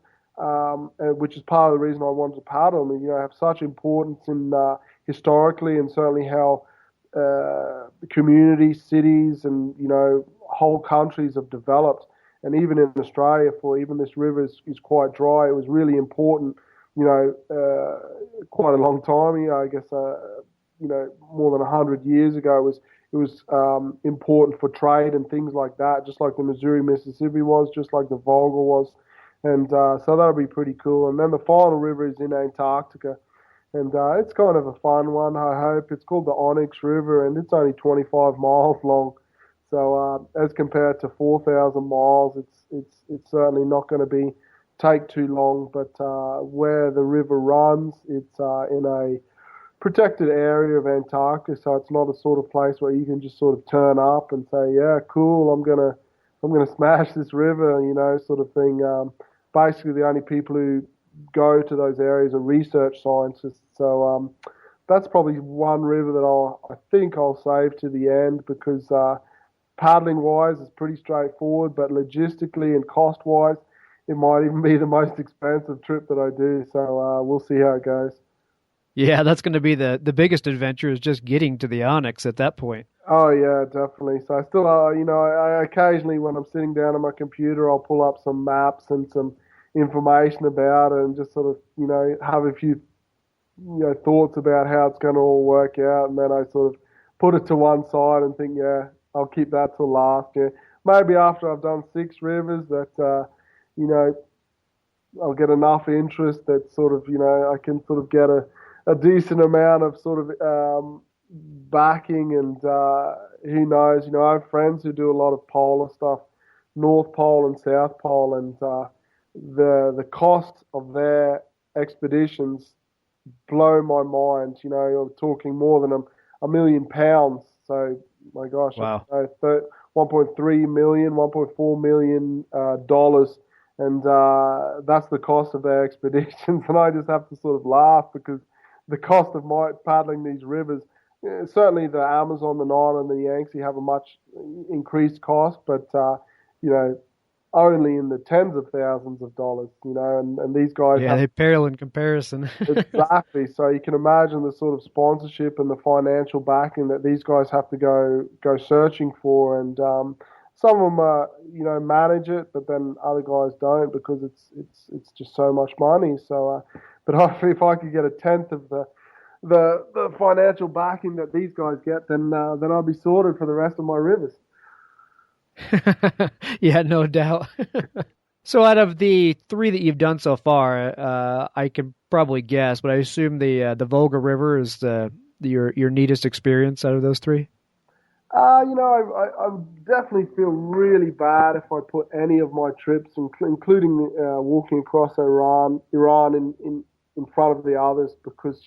which is part of the reason I wanted to paddle them, have such importance in historically, and certainly how communities, cities, and whole countries have developed. And even in Australia, for even this river is quite dry, it was really important, quite a long time, I guess, more than 100 years ago, it was important for trade and things like that, just like the Missouri, Mississippi was, just like the Volga was. And so that'll be pretty cool. And then the final river is in Antarctica, and it's kind of a fun one, I hope. It's called the Onyx River, and it's only 25 miles long. So as compared to 4,000 miles, it's certainly not going to take too long. But where the river runs, it's in a protected area of Antarctica, so it's not a sort of place where you can just sort of turn up and say, yeah, cool, I'm gonna smash this river, sort of thing. Basically, the only people who go to those areas are research scientists. So that's probably one river that I think I'll save to the end, because paddling wise is pretty straightforward, but logistically and cost wise, it might even be the most expensive trip that I do. So we'll see how it goes. Yeah, that's going to be the biggest adventure, is just getting to the Onyx at that point. Oh, yeah, definitely. So I still, I occasionally, when I'm sitting down on my computer, I'll pull up some maps and some information about it, and just sort of, have a few, thoughts about how it's going to all work out. And then I sort of put it to one side and think, yeah, I'll keep that till last. Yeah, maybe after I've done 6 rivers that, you know, I'll get enough interest that sort of, I can sort of get a decent amount of sort of backing, and who knows, I have friends who do a lot of polar stuff, North Pole and South Pole, and the cost of their expeditions blow my mind. I'm talking more than £1 million. So, my gosh, Wow. 1.3 million, $1.4 million dollars, and that's the cost of their expeditions. And I just have to sort of laugh because the cost of my paddling these rivers, certainly the Amazon, the Nile, and the Yangtze have a much increased cost, but you know, only in the tens of thousands of dollars. And these guys Yeah, have they pale in comparison. exactly. So you can imagine the sort of sponsorship and the financial backing that these guys have to go searching for, and some of them manage it, but then other guys don't because it's just so much money. So, but if I could get a tenth of the financial backing that these guys get, then I'll be sorted for the rest of my rivers. Yeah, no doubt. So out of the 3 that you've done so far, I can probably guess, but I assume the Volga River is your neatest experience out of those 3. I definitely feel really bad if I put any of my trips, including walking across Iran in front of the others, because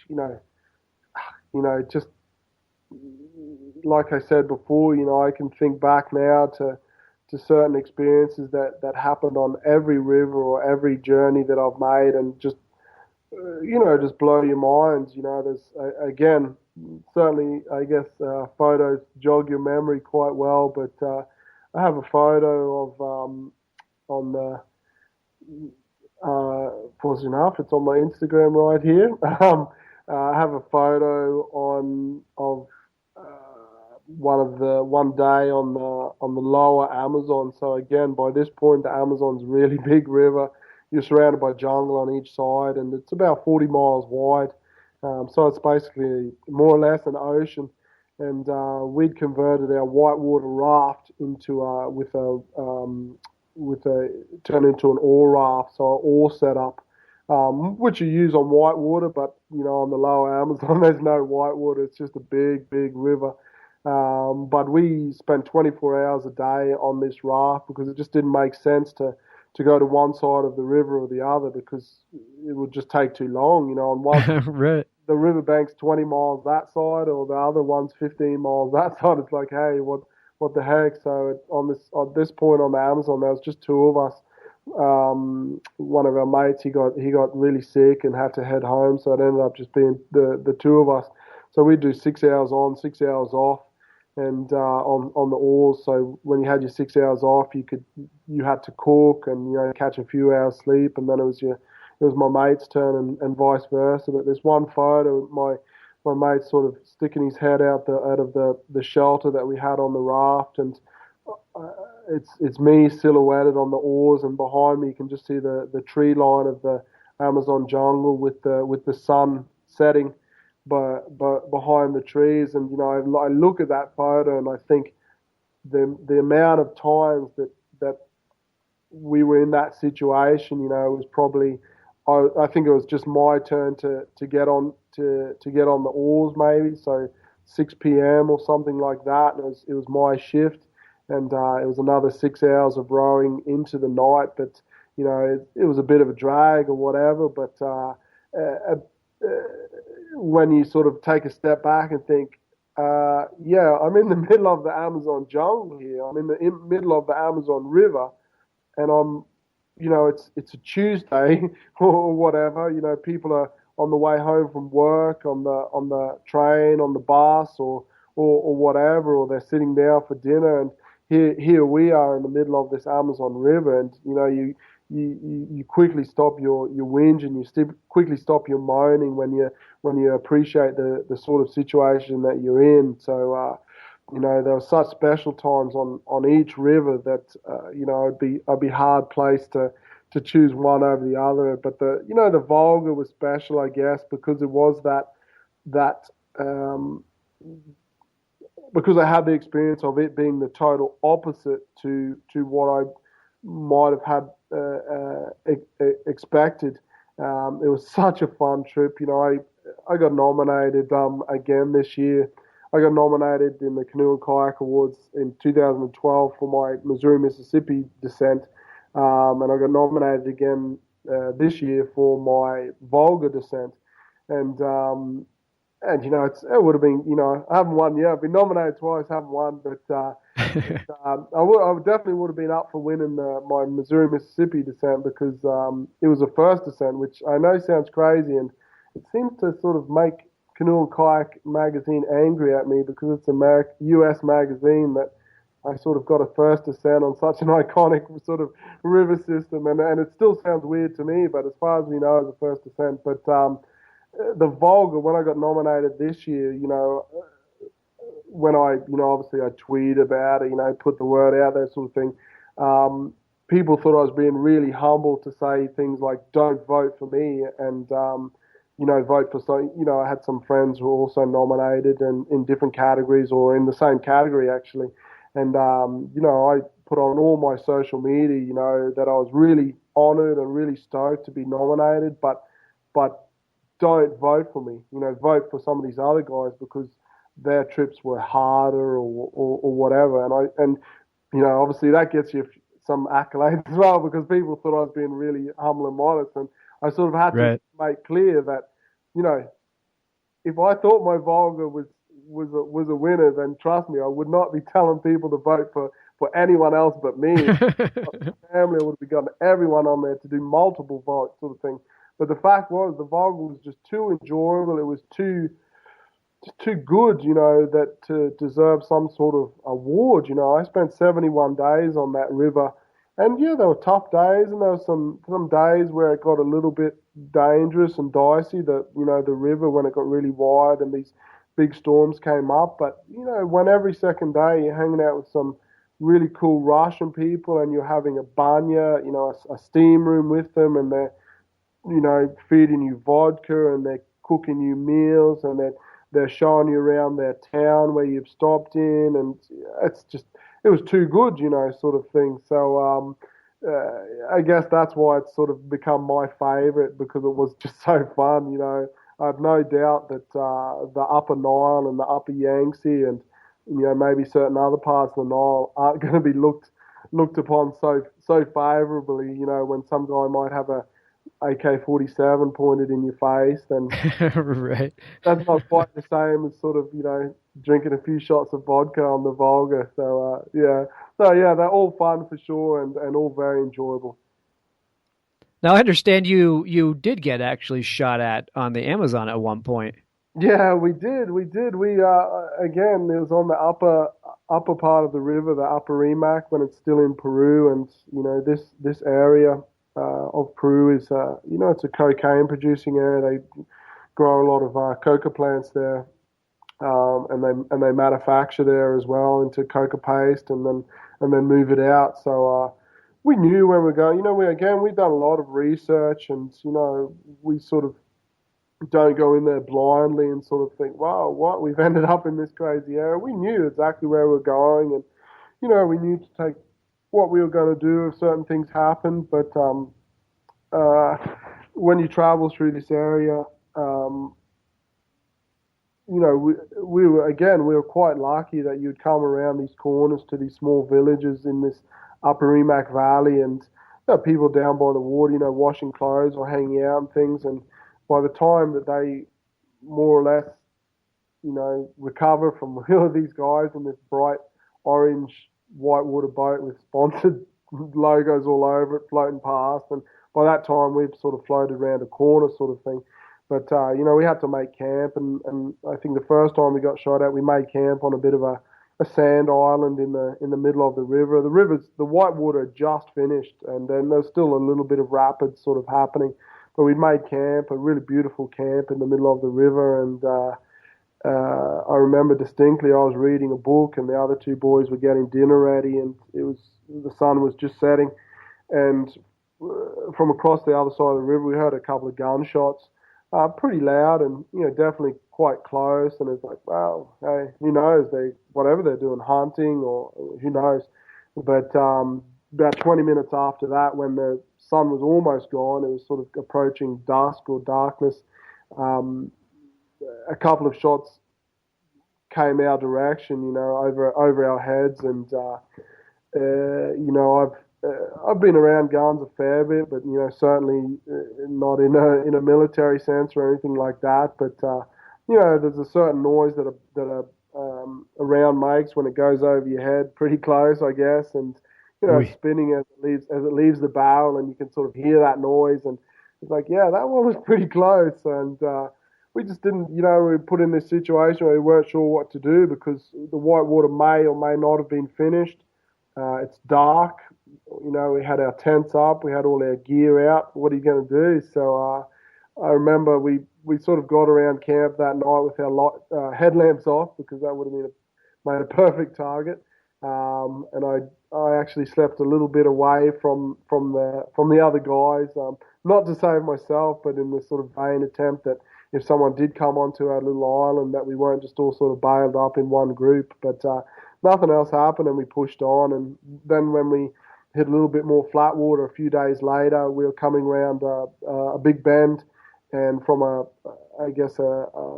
just like I said before, I can think back now to certain experiences that happened on every river or every journey that I've made, and just just blow your minds. There's again, certainly, I guess photos jog your memory quite well, but I have a photo of on the fortunate enough, it's on my Instagram right here. I have a photo of one day on the lower Amazon. So again, by this point, the Amazon's a really big river. You're surrounded by jungle on each side, and it's about 40 miles wide. So it's basically more or less an ocean. And we'd converted our whitewater raft into turn into an oar raft, so an oar setup, which you use on whitewater, but on the lower Amazon there's no whitewater. It's just a big, big river. But we spent 24 hours a day on this raft because it just didn't make sense to go to one side of the river or the other because it would just take too long. On one Right. the riverbank's 20 miles that side, or the other one's 15 miles that side. It's like, hey, what the heck? So at this point on the Amazon, there was just 2 of us. One of our mates, he got really sick and had to head home, so it ended up just being the 2 of us. So we'd do 6 hours on, 6 hours off, and on the oars. So when you had your 6 hours off, you had to cook and catch a few hours sleep, and then it was my mate's turn, and vice versa. But there's one photo, my mate sort of sticking his head out of the shelter that we had on the raft, and it's me silhouetted on the oars, and behind me you can just see the tree line of the Amazon jungle with the sun setting but behind the trees. And I look at that photo and I think the amount of times that we were in that situation, was probably, I think it was just my turn to get on the oars, maybe so 6 p.m. or something like that, and it was my shift, and it was another 6 hours of rowing into the night. But it was a bit of a drag or whatever. But when you sort of take a step back and think, yeah, I'm in the middle of the Amazon jungle here. I'm in the middle of the Amazon River, and it's a Tuesday or whatever. People are on the way home from work, on the train, on the bus, or whatever, or they're sitting down for dinner, and here we are in the middle of this Amazon River, and you quickly stop your whinge, and you quickly stop your moaning when you appreciate the sort of situation that you're in. So there were such special times on each river that I'd be hard placed to choose one over the other. But the Volga was special, I guess, because it was that because I had the experience of it being the total opposite to what I might have had expected. It was such a fun trip. I got nominated again this year. I got nominated in the Canoe and Kayak Awards in 2012 for my Missouri, Mississippi descent, and I got nominated again this year for my Volga descent. And it would have been, I haven't won yet. I've been nominated twice, haven't won, but I definitely would have been up for winning my Missouri, Mississippi descent because it was a first descent, which I know sounds crazy, and it seems to sort of make Canoe and Kayak magazine angry at me because it's a U.S. magazine that I sort of got a first descent on such an iconic sort of river system, and it still sounds weird to me, but as far as we know, it's a first descent. But the Volga, when I got nominated this year, when obviously I tweet about it, put the word out, that sort of thing, people thought I was being really humble to say things like, don't vote for me, and, vote for some, I had some friends who were also nominated and in different categories or in the same category, actually. And, I put on all my social media, that I was really honored and really stoked to be nominated, but don't vote for me. Vote for some of these other guys because their trips were harder or whatever. And obviously that gets you some accolades as well because people thought I was being really humble and modest. And I sort of had to make clear that, if I thought my Volga was a winner, then trust me, I would not be telling people to vote for anyone else but me. Family, I would have gotten everyone on there to do multiple votes, sort of thing. But the fact was, the Volga was just too enjoyable. It was too good, that to deserve some sort of award. I spent 71 days on that river, and yeah, there were tough days, and there were some days where it got a little bit dangerous and dicey. The river when it got really wide and these big storms came up. But when every second day you're hanging out with some really cool Russian people and you're having a banya, a steam room with them, and they're feeding you vodka and they're cooking you meals and they're showing you around their town where you've stopped in, and it was too good, sort of thing. So I guess that's why it's sort of become my favorite because it was just so fun. I have no doubt that the Upper Nile and the Upper Yangtze and maybe certain other parts of the Nile aren't going to be looked upon so favorably. When some guy might have a AK-47 pointed in your face, then right. That's not quite the same as sort of, drinking a few shots of vodka on the Volga. So, they're all fun for sure and all very enjoyable. Now, I understand you did get actually shot at on the Amazon at one point. Yeah, we did. We again, it was on the upper part of the river, the upper Emac, when it's still in Peru. And, this area of Peru is, it's a cocaine producing area. They grow a lot of coca plants there, and they manufacture there as well into coca paste, and then move it out. So we knew where we're going. We've done a lot of research, and we sort of don't go in there blindly and sort of think, wow, what we've ended up in this crazy area. We knew exactly where we were going, and we knew to take what we were going to do if certain things happened. But when you travel through this area, we were quite lucky that you'd come around these corners to these small villages in this Upper Emac Valley, and people down by the water, washing clothes or hanging out and things. And by the time that they more or less, recover from these guys in this bright orange whitewater boat with sponsored logos all over it floating past, and by that time we've sort of floated around a corner sort of thing. But, we had to make camp, and I think the first time we got shot at, we made camp on a bit of a sand island in the middle of the river. The whitewater had just finished, and then there's still a little bit of rapids sort of happening. But we'd made camp, a really beautiful camp in the middle of the river, and I remember distinctly I was reading a book, and the other two boys were getting dinner ready, and the sun was just setting, and from across the other side of the river we heard a couple of gunshots. pretty loud and, definitely quite close. And it's like, well, hey, who knows? Whatever they're doing, hunting or who knows. But about 20 minutes after that, when the sun was almost gone, it was sort of approaching dusk or darkness. Um, a couple of shots came our direction, over our heads, and I've been around guns a fair bit, but certainly not in a military sense or anything like that. But there's a certain noise that a round makes when it goes over your head, pretty close, I guess, and it's spinning as it leaves the barrel, and you can sort of hear that noise, and it's like, yeah, that one was pretty close, and we just didn't, we put in this situation where we weren't sure what to do because the whitewater may or may not have been finished. It's dark. We had our tents up. We had all our gear out. What are you going to do? So I remember we sort of got around camp that night with our headlamps off because that would have made a perfect target. And I actually slept a little bit away from the other guys, not to save myself, but in this sort of vain attempt that if someone did come onto our little island, that we weren't just all sort of bailed up in one group. But nothing else happened, and we pushed on. And then when we hit a little bit more flat water a few days later, we were coming around a big bend, and from a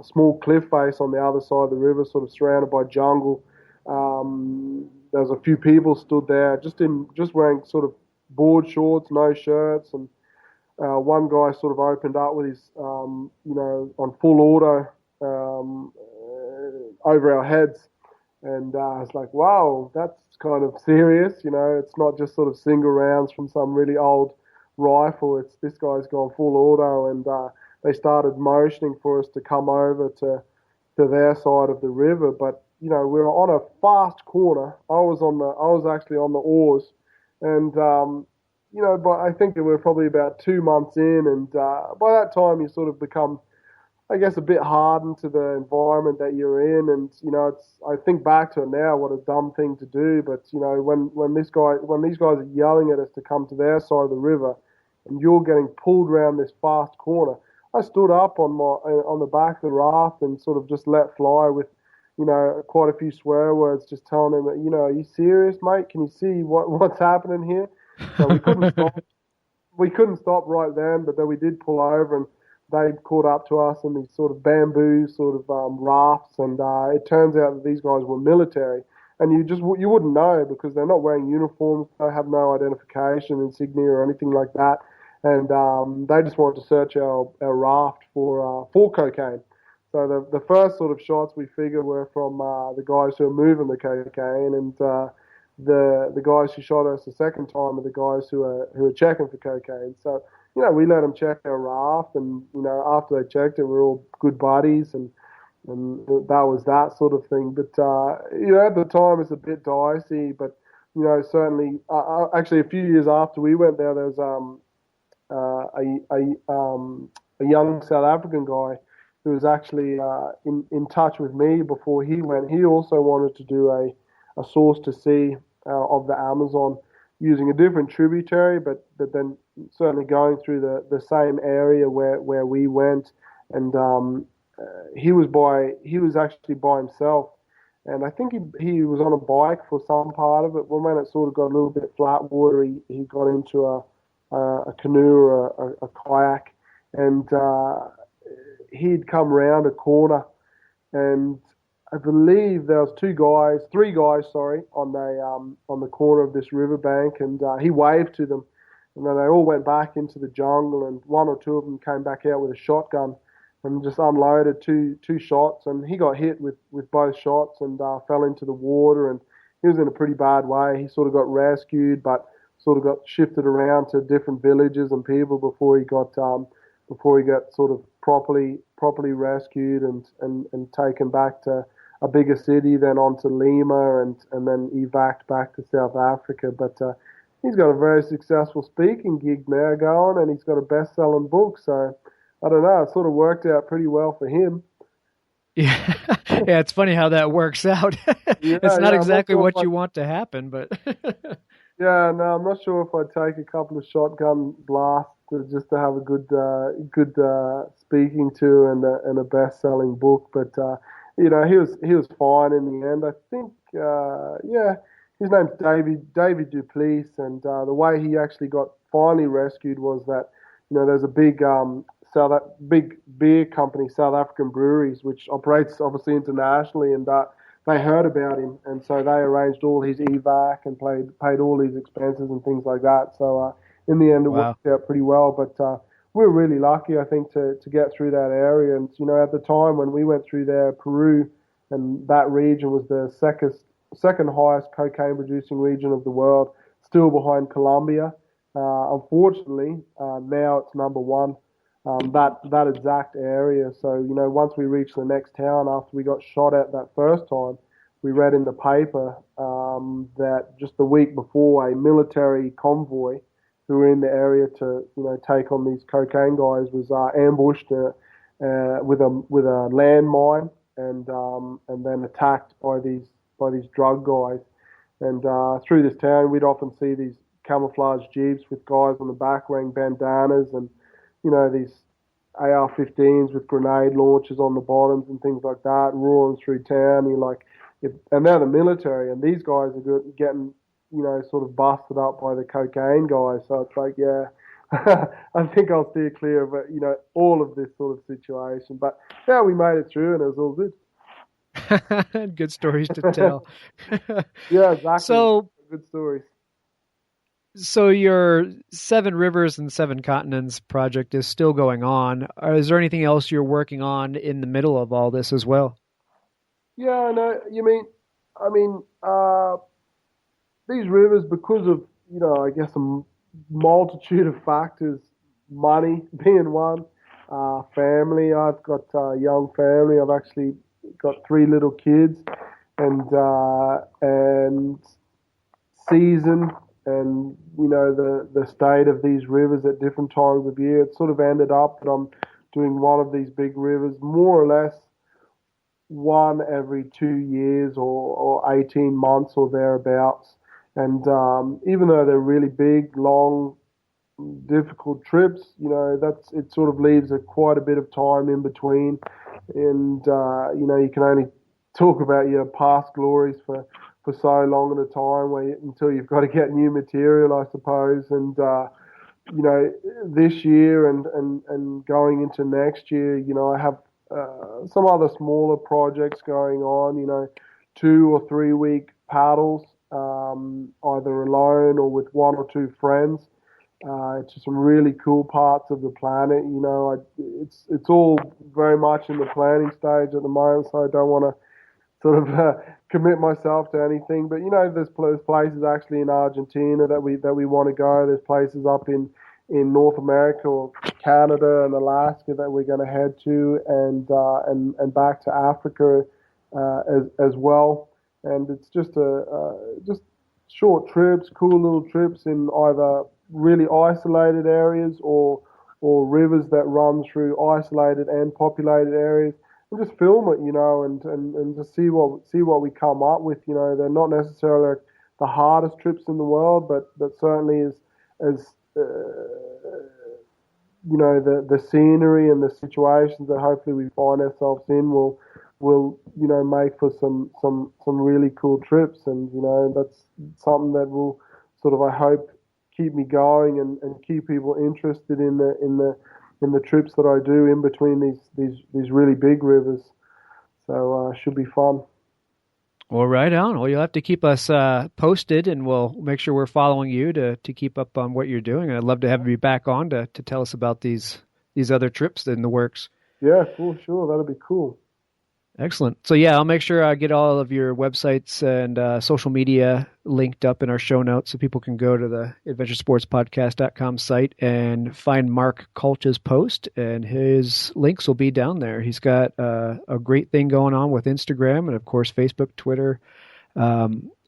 small cliff face on the other side of the river, sort of surrounded by jungle. There was a few people stood there, just wearing sort of board shorts, no shirts, and one guy sort of opened up with his, on full auto over our heads, and I was like, wow, that's kind of serious. It's not just sort of single rounds from some really old rifle. It's this guy's gone full auto, and they started motioning for us to come over to their side of the river, but we were on a fast corner. I was actually on the oars, and but I think that we were probably about 2 months in, and by that time you sort of become, I guess, a bit hardened to the environment that you're in, and I think back to it now, what a dumb thing to do. But when these guys are yelling at us to come to their side of the river, and you're getting pulled around this fast corner, I stood up on the back of the raft and sort of just let fly with, quite a few swear words, just telling them that, are you serious, mate? Can you see what's happening here? So we couldn't stop. We couldn't stop right then, but then we did pull over, and they caught up to us in these sort of bamboo sort of rafts, and it turns out that these guys were military, and you wouldn't know because they're not wearing uniforms, they have no identification insignia or anything like that, and they just wanted to search our raft for cocaine. So the first sort of shots we figured were from the guys who are moving the cocaine, and the guys who shot us the second time are the guys who are checking for cocaine. So we let them check our raft, and after they checked it, we were all good buddies, and that was that sort of thing. But at the time it's a bit dicey, but certainly actually a few years after we went there was a young South African guy who was actually in touch with me before he went. He also wanted to do a source to sea of the Amazon using a different tributary, but then certainly going through the same area where we went. And he was actually by himself, and I think he was on a bike for some part of it. Well, when it sort of got a little bit flat water, he got into a canoe or a kayak, and he'd come round a corner, and I believe there was three guys, on the corner of this riverbank, and he waved to them, and then they all went back into the jungle, and one or two of them came back out with a shotgun and just unloaded two shots, and he got hit with both shots and fell into the water, and he was in a pretty bad way. He sort of got rescued, but sort of got shifted around to different villages and people before he got sort of properly rescued and taken back to a bigger city, then on to Lima, and then evac'd back to South Africa. But he's got a very successful speaking gig now going, and he's got a best-selling book. So I don't know, it sort of worked out pretty well for him. Yeah, yeah, it's funny how that works out. It's not exactly what you want to happen, but yeah, no, I'm not sure if I'd take a couple of shotgun blasts just to have a good speaking to and a best-selling book. But he was fine in the end. I think his name's David Duplice, and the way he actually got finally rescued was that there's a big beer company, South African Breweries, which operates obviously internationally, and they heard about him, and so they arranged all his evac and paid all his expenses and things like that. So in the end, it worked out pretty well. But we were really lucky, I think, to get through that area. And at the time when we went through there, Peru and that region was the second highest cocaine producing region of the world, still behind Colombia. Unfortunately, now it's number one. That exact area. So, once we reached the next town after we got shot at that first time, we read in the paper that just the week before, a military convoy who were in the area to, take on these cocaine guys was ambushed with a landmine and then attacked by these drug guys. And through this town, we'd often see these camouflage jeeps with guys on the back wearing bandanas and these AR-15s with grenade launchers on the bottoms and things like that, roaring through town. And they're the military, and these guys are getting, sort of busted up by the cocaine guys. So it's like, yeah, I think I'll steer clear of it, all of this sort of situation. But yeah, we made it through, and it was all good. Good stories to tell. Yeah, exactly. So good stories. So your 7 Rivers and 7 Continents project is still going on. Is there anything else you're working on in the middle of all this as well? Yeah, I know. I mean, these rivers, because of, I guess a multitude of factors, money being one, family. I've got a young family. I've actually got 3 little kids, and season, and the state of these rivers at different times of year. It sort of ended up that I'm doing one of these big rivers more or less one every 2 years or 18 months or thereabouts. And even though they're really big, long, difficult trips, it sort of leaves quite a bit of time in between. And you can only talk about your past glories for so long at a time until you've got to get new material, I suppose. And this year and going into next year, I have some other smaller projects going on, 2 or 3 week paddles, either alone or with 1 or 2 friends, to some really cool parts of the planet. It's all very much in the planning stage at the moment, so I don't want to sort of commit myself to anything. But there's places actually in Argentina that we want to go. There's places up in North America or Canada and Alaska that we're going to head to, and back to Africa as well. And it's just just short trips, cool little trips in either really isolated areas or rivers that run through isolated and populated areas. And just film it, and just see what we come up with. They're not necessarily the hardest trips in the world, but certainly as the scenery and the situations that hopefully we find ourselves in will make for some really cool trips. And that's something that will sort of, I hope, keep me going and keep people interested in the trips that I do in between these really big rivers. So should be fun. Well, right on. Well, you'll have to keep us posted, and we'll make sure we're following you to keep up on what you're doing. And I'd love to have you back on to tell us about these other trips in the works. Yeah, cool, sure. That'll be cool. Excellent. So yeah, I'll make sure I get all of your websites and social media linked up in our show notes so people can go to the adventuresportspodcast.com site and find Mark Kalch's post, and his links will be down there. He's got a great thing going on with Instagram and of course Facebook, Twitter,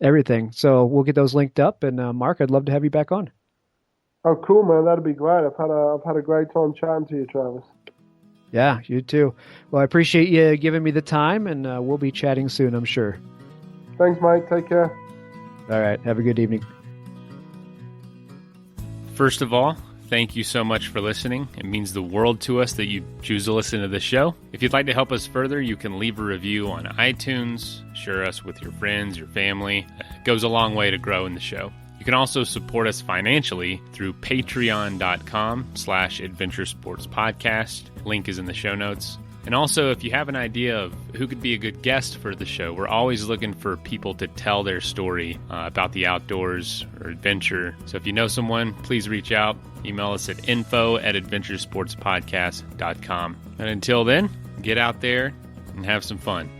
everything. So we'll get those linked up, and Mark, I'd love to have you back on. Oh, cool, man. That'd be great. I've had a great time chatting to you, Travis. Yeah, you too. Well, I appreciate you giving me the time, and we'll be chatting soon, I'm sure. Thanks, mate. Take care. All right. Have a good evening. First of all, thank you so much for listening. It means the world to us that you choose to listen to this show. If you'd like to help us further, you can leave a review on iTunes, share us with your friends, your family. It goes a long way to growing the show. You can also support us financially through patreon.com/adventuresportspodcast. Link is in the show notes. And also, if you have an idea of who could be a good guest for the show, we're always looking for people to tell their story about the outdoors or adventure. So if you know someone, please reach out. Email us at info@adventuresportspodcast.com. And until then, get out there and have some fun.